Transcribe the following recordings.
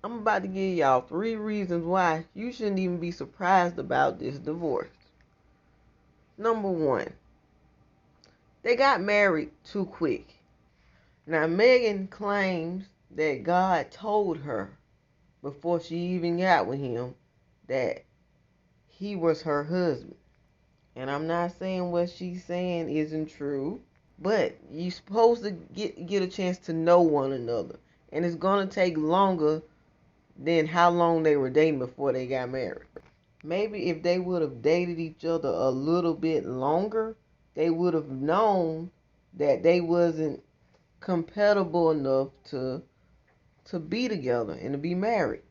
I'm about to give y'all 3 reasons why you shouldn't even be surprised about this divorce. Number 1, they got married too quick. Now, Megan claims that God told her before she even got with him that he was her husband. And I'm not saying what she's saying isn't true, but you're supposed to get a chance to know one another. And it's going to take longer than how long they were dating before they got married. Maybe if they would have dated each other a little bit longer, they would have known that they wasn't compatible enough to be together and to be married.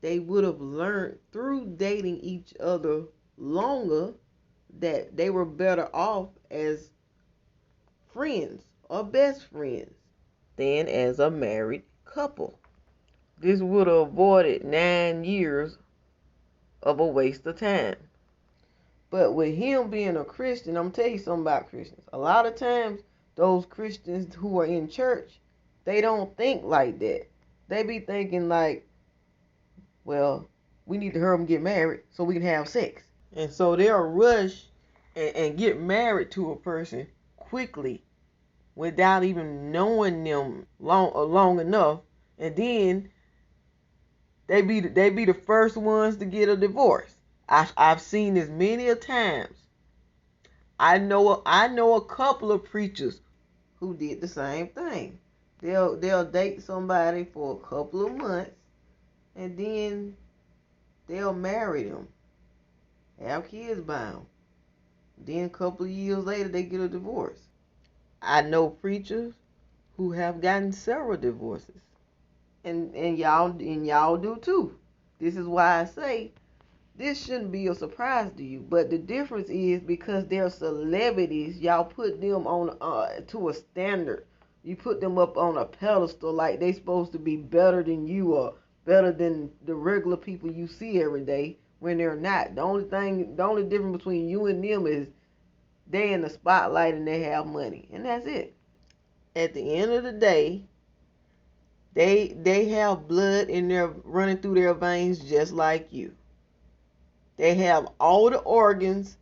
They would have learned through dating each other longer that they were better off as friends or best friends than as a married couple. This would have avoided 9 years of a waste of time. But with him being a Christian, I'm tell you something about Christians. A lot of times, those Christians who are in church, they don't think like that. They be thinking like, well, we need to hurry up and get married so we can have sex. And so they'll rush and get married to a person quickly without even knowing them long enough. And then they be the first ones to get a divorce. I've seen this many a times. I know a couple of preachers who did the same thing. They'll date somebody for a couple of months and then they'll marry them, have kids by them. Then a couple of years later they get a divorce. I know preachers who have gotten several divorces. And y'all do too. This is why I say this shouldn't be a surprise to you. But the difference is because they're celebrities, y'all put them on to a standard. You put them up on a pedestal like they supposed to be better than you or better than the regular people you see every day when they're not. The only difference between you and them is they in the spotlight and they have money, and that's it. At the end of the day, they have blood in their running through their veins just like you. They have all the organs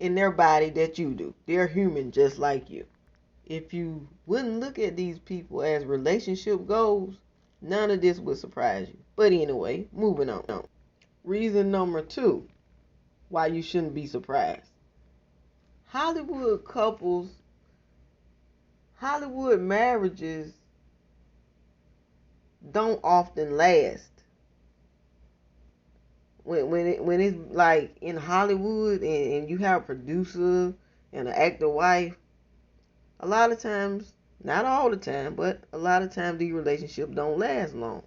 in their body that you do. They're human just like you. If you wouldn't look at these people as relationship goals, none of this would surprise you. But anyway, moving on. Reason number 2 why you shouldn't be surprised. Hollywood couples, Hollywood marriages don't often last. When it's like in Hollywood and you have a producer and an actor wife, a lot of times, not all the time, but a lot of times these relationships don't last long.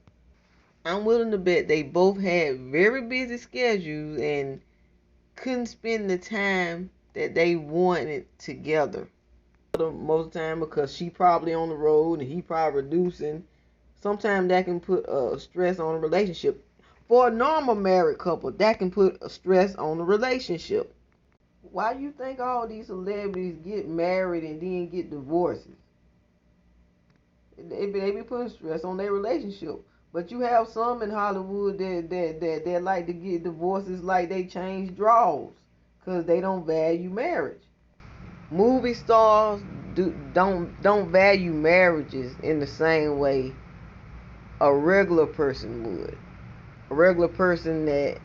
I'm willing to bet they both had very busy schedules and couldn't spend the time that they wanted together. Most of the time because she probably on the road and he probably producing. Sometimes that can put stress on a relationship. For a normal married couple, that can put a stress on the relationship. Why do you think all these celebrities get married and then get divorces? They be putting stress on their relationship. But you have some in Hollywood that like to get divorces like they change draws because they don't value marriage. Movie stars don't value marriages in the same way a regular person would. A regular person that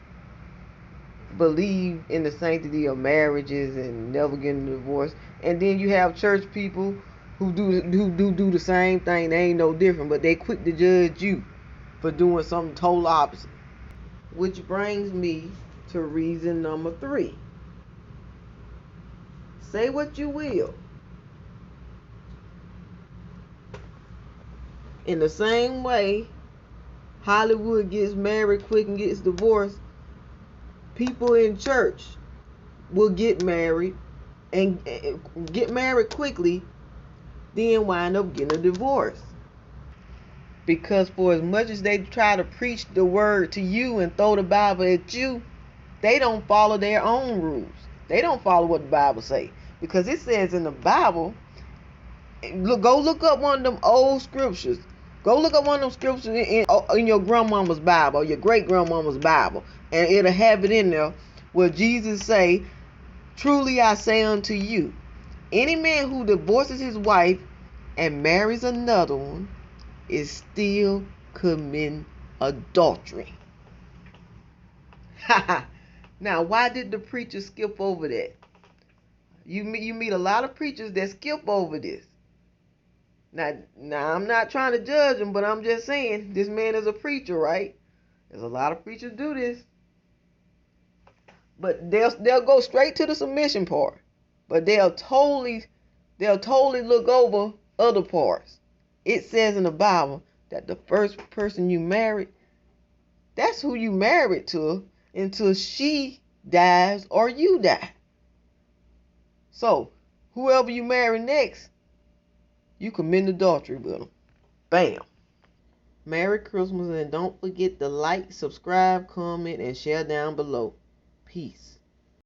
believe in the sanctity of marriages and never getting a divorce. And then you have church people who do the same thing. They ain't no different, but they quick to judge you for doing something total opposite. Which brings me to reason number 3. Say what you will. In the same way Hollywood gets married quick and gets divorced, people in church will get married and get married quickly, then wind up getting a divorce. Because for as much as they try to preach the word to you and throw the Bible at you, they don't follow their own rules. They don't follow what the Bible say. Because it says in the Bible, go look up one of them old scriptures. Go look up one of them scriptures in your grandmama's Bible or your great grandmama's Bible, and it'll have it in there where Jesus say, "Truly I say unto you, any man who divorces his wife and marries another one is still committing adultery." Now, why did the preacher skip over that? You meet a lot of preachers that skip over this. Now I'm not trying to judge him, but I'm just saying this man is a preacher, right? There's a lot of preachers do this, but they'll go straight to the submission part, but they'll totally look over other parts. It says in the Bible that the first person you married, that's who you married to until she dies or you die. So whoever you marry next, you commit adultery with them. Bam. Merry Christmas, and don't forget to like, subscribe, comment, and share down below. Peace.